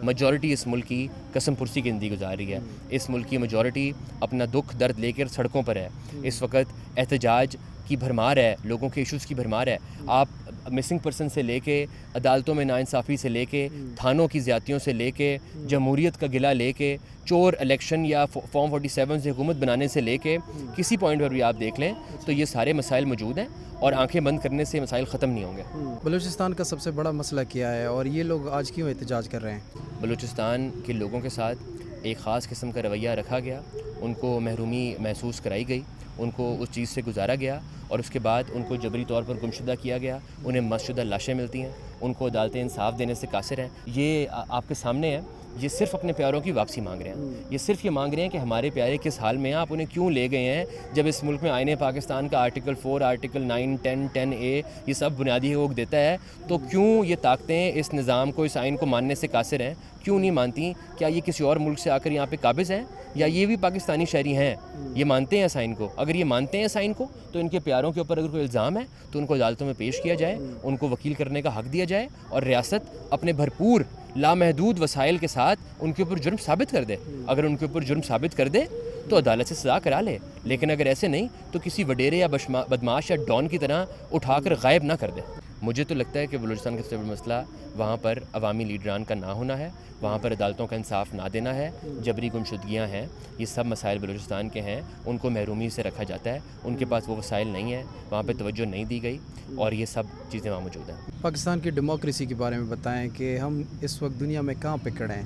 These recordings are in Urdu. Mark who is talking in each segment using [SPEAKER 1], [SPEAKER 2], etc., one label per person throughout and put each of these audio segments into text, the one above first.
[SPEAKER 1] میجورٹی اس ملک کی قسم پرسی کی زندگی گزار رہی ہے. اس ملک کی میجورٹی اپنا دکھ درد لے کر سڑکوں پر ہے. اس وقت احتجاج کی بھرمار ہے, لوگوں کے ایشوز کی بھرمار ہے. آپ مسنگ پرسن سے لے کے عدالتوں میں ناانصافی سے لے کے تھانوں کی زیادتیوں سے لے کے جمہوریت کا گلہ لے کے چور الیکشن یا فارم 47 سے حکومت بنانے سے لے کے کسی پوائنٹ پر بھی آپ دیکھ لیں تو یہ سارے مسائل موجود ہیں اور آنکھیں بند کرنے سے مسائل ختم نہیں ہوں گے.
[SPEAKER 2] بلوچستان کا سب سے بڑا مسئلہ کیا ہے اور یہ لوگ آج کیوں احتجاج کر رہے ہیں؟
[SPEAKER 1] بلوچستان کے لوگوں کے ساتھ ایک خاص قسم کا رویہ رکھا گیا, ان کو محرومی محسوس کرائی گئی, ان کو اس چیز سے گزارا گیا اور اس کے بعد ان کو جبری طور پر گمشدہ کیا گیا. انہیں مسشدہ لاشیں ملتی ہیں, ان کو عدالتیں انصاف دینے سے قاصر ہیں. یہ آپ کے سامنے ہے, یہ صرف اپنے پیاروں کی واپسی مانگ رہے ہیں. یہ صرف یہ مانگ رہے ہیں کہ ہمارے پیارے کس حال میں ہیں, آپ انہیں کیوں لے گئے ہیں جب اس ملک میں آئین پاکستان کا آرٹیکل 4, آرٹیکل 9, 10, 10A یہ سب بنیادی حقوق دیتا ہے, تو کیوں یہ طاقتیں اس نظام کو, اس آئین کو ماننے سے قاصر ہیں, کیوں نہیں مانتی؟ کیا یہ کسی اور ملک سے آ کر یہاں پہ قابض ہیں یا یہ بھی پاکستانی شہری ہیں؟ یہ مانتے ہیں اس آئین کو؟ اگر یہ مانتے ہیں اس آئین کو تو ان کے پیاروں کے اوپر اگر کوئی الزام ہے تو ان کو عدالتوں میں پیش کیا جائے, ان کو وکیل کرنے کا حق دیا جائے اور ریاست اپنے بھرپور لامحدود وسائل کے ساتھ ان کے اوپر جرم ثابت کر دے. اگر ان کے اوپر جرم ثابت کر دے تو عدالت سے سزا کرا لے, لیکن اگر ایسے نہیں تو کسی وڈیرے یا بدماش یا ڈان کی طرح اٹھا کر غائب نہ کر دے. مجھے تو لگتا ہے کہ بلوچستان کا سب سے بڑا مسئلہ وہاں پر عوامی لیڈران کا نہ ہونا ہے, وہاں پر عدالتوں کا انصاف نہ دینا ہے, جبری گمشدگیاں ہیں. یہ سب مسائل بلوچستان کے ہیں, ان کو محرومی سے رکھا جاتا ہے, ان کے پاس وہ وسائل نہیں ہیں, وہاں پہ توجہ نہیں دی گئی اور یہ سب چیزیں وہاں موجود ہیں.
[SPEAKER 2] پاکستان کی ڈیموکریسی کے بارے میں بتائیں کہ ہم اس وقت دنیا میں کہاں پہ کھڑے ہیں؟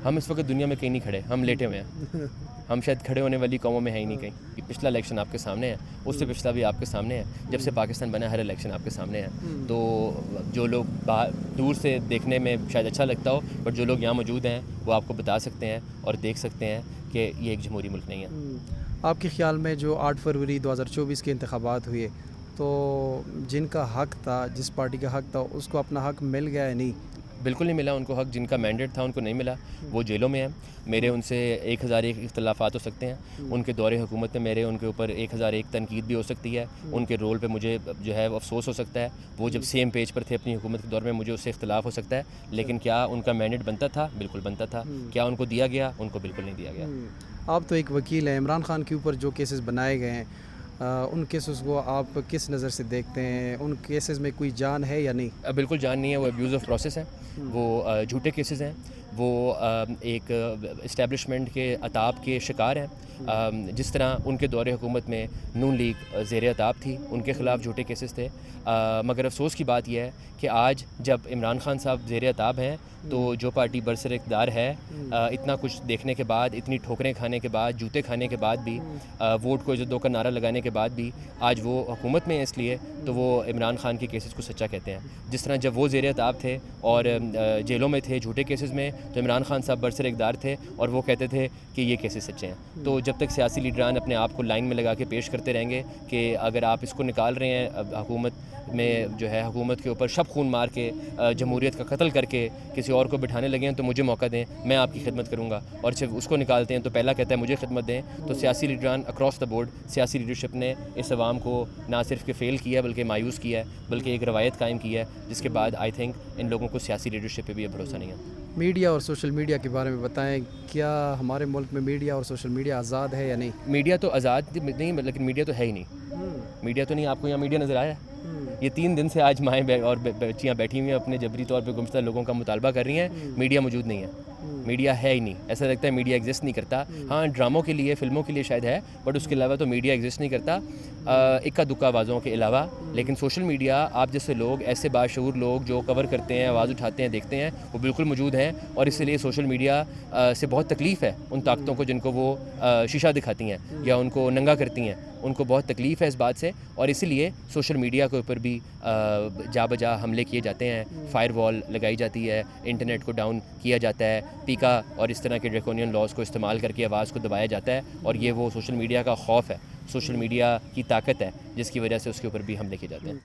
[SPEAKER 1] ہم اس وقت دنیا میں کہیں نہیں کھڑے, ہم لیٹے ہوئے ہیں. ہم شاید کھڑے ہونے والی قوموں میں ہیں ہی نہیں کہیں. پچھلا الیکشن آپ کے سامنے ہے, اس سے پچھلا بھی آپ کے سامنے ہے. جب سے پاکستان بنا ہر الیکشن آپ کے سامنے ہے. تو جو لوگ دور سے دیکھنے میں شاید اچھا لگتا ہو, بٹ جو لوگ یہاں موجود ہیں وہ آپ کو بتا سکتے ہیں اور دیکھ سکتے ہیں کہ یہ ایک جمہوری ملک نہیں ہے.
[SPEAKER 2] آپ کے خیال میں جو 8 فروری 2024 کے انتخابات ہوئے تو جن کا حق تھا, جس پارٹی کا حق تھا, اس کو اپنا حق مل گیا ہے نہیں؟
[SPEAKER 1] بالکل نہیں ملا ان کو حق. جن کا مینڈیٹ تھا ان کو نہیں ملا, وہ جیلوں میں ہیں. میرے ان سے 1001 اختلافات ہو سکتے ہیں, ان کے دور حکومت میں میرے ان کے اوپر 1001 تنقید بھی ہو سکتی ہے, ان کے رول پہ مجھے جو ہے افسوس ہو سکتا ہے. وہ جب سیم پیج پر تھے اپنی حکومت کے دور میں, مجھے اس سے اختلاف ہو سکتا ہے, لیکن کیا ان کا مینڈیٹ بنتا تھا؟ بالکل بنتا تھا. کیا ان کو دیا گیا؟ ان کو بالکل نہیں دیا گیا.
[SPEAKER 2] آپ تو ایک وکیل ہیں, عمران خان کے اوپر جو کیسز بنائے گئے ہیں ان کیسز کو آپ کس نظر سے دیکھتے ہیں؟ ان کیسز میں کوئی جان ہے یا نہیں؟
[SPEAKER 1] بالکل جان نہیں ہے. وہ ابیوز آف پروسیس ہیں, وہ جھوٹے کیسز ہیں, وہ ایک اسٹیبلشمنٹ کے عطاب کے شکار ہیں. جس طرح ان کے دور حکومت میں نون لیگ زیر عطاب تھی, ان کے خلاف جھوٹے کیسز تھے. مگر افسوس کی بات یہ ہے کہ آج جب عمران خان صاحب زیر عطاب ہیں تو جو پارٹی برسر اقتدار ہے, اتنا کچھ دیکھنے کے بعد, اتنی ٹھوکریں کھانے کے بعد, جوتے کھانے کے بعد بھی, ووٹ کو عزت دو کا نعرہ لگانے کے بعد بھی آج وہ حکومت میں ہیں, اس لیے تو وہ عمران خان کے کیسز کو سچا کہتے ہیں. جس طرح جب وہ زیر عطاب تھے اور جیلوں میں تھے جھوٹے کیسز میں, تو عمران خان صاحب برسر اقتدار تھے اور وہ کہتے تھے کہ یہ کیسز سچے ہیں. تو جب تک سیاسی لیڈران اپنے آپ کو لائن میں لگا کے پیش کرتے رہیں گے کہ اگر آپ اس کو نکال رہے ہیں حکومت میں, جو ہے حکومت کے اوپر شب خون مار کے, جمہوریت کا قتل کر کے کسی اور کو بٹھانے لگے ہیں, تو مجھے موقع دیں, میں آپ کی خدمت کروں گا. اور جب اس کو نکالتے ہیں تو پہلا کہتا ہے مجھے خدمت دیں. تو سیاسی لیڈران اکراس دا بورڈ, سیاسی لیڈرشپ نے اس عوام کو نہ صرف کہ فیل کیا بلکہ مایوس کیا ہے, بلکہ ایک روایت قائم کی ہے جس کے بعد آئی تھنک ان لوگوں کو سیاسی لیڈرشپ پہ بھی اب بھروسہ نہیں ہے.
[SPEAKER 2] میڈیا اور سوشل میڈیا کے بارے میں بتائیں, کیا ہمارے ملک میں میڈیا اور سوشل میڈیا آزاد ہے یا نہیں؟
[SPEAKER 1] میڈیا تو آزاد نہیں, لیکن میڈیا تو ہے ہی نہیں. میڈیا تو نہیں. آپ کو یہاں میڈیا نظر آیا ہے؟ یہ 3 دن سے آج مائیں اور بچیاں بیٹھی ہوئی ہیں, اپنے جبری طور پہ گمشدہ لوگوں کا مطالبہ کر رہی ہیں. میڈیا موجود نہیں ہے, میڈیا ہے ہی نہیں. ایسا لگتا ہے میڈیا ایگزسٹ نہیں کرتا. ہاں ڈراموں کے لیے, فلموں کے لیے شاید ہے, بٹ اس کے علاوہ تو میڈیا ایگزسٹ نہیں کرتا, اکا دکا آوازوں کے علاوہ. لیکن سوشل میڈیا, آپ جیسے لوگ, ایسے باشعور لوگ جو کور کرتے ہیں, آواز اٹھاتے ہیں, دیکھتے ہیں, وہ بالکل موجود ہیں. اور اس لیے سوشل میڈیا سے بہت تکلیف ہے ان طاقتوں کو جن کو وہ شیشہ دکھاتی ہیں یا ان کو ننگا کرتی ہیں. ان کو بہت تکلیف ہے اس بات سے, اور اسی لیے سوشل میڈیا کے اوپر بھی جا بجا حملے کیے جاتے ہیں, فائر وال لگائی جاتی ہے, انٹرنیٹ کو ڈاؤن کیا جاتا ہے, پیکا اور اس طرح کے ڈریکونین لاز کو استعمال کر کے آواز کو دبایا جاتا ہے. اور یہ وہ سوشل میڈیا کا خوف ہے, سوشل میڈیا کی طاقت ہے جس کی وجہ سے اس کے اوپر بھی حملے کیے جاتے ہیں.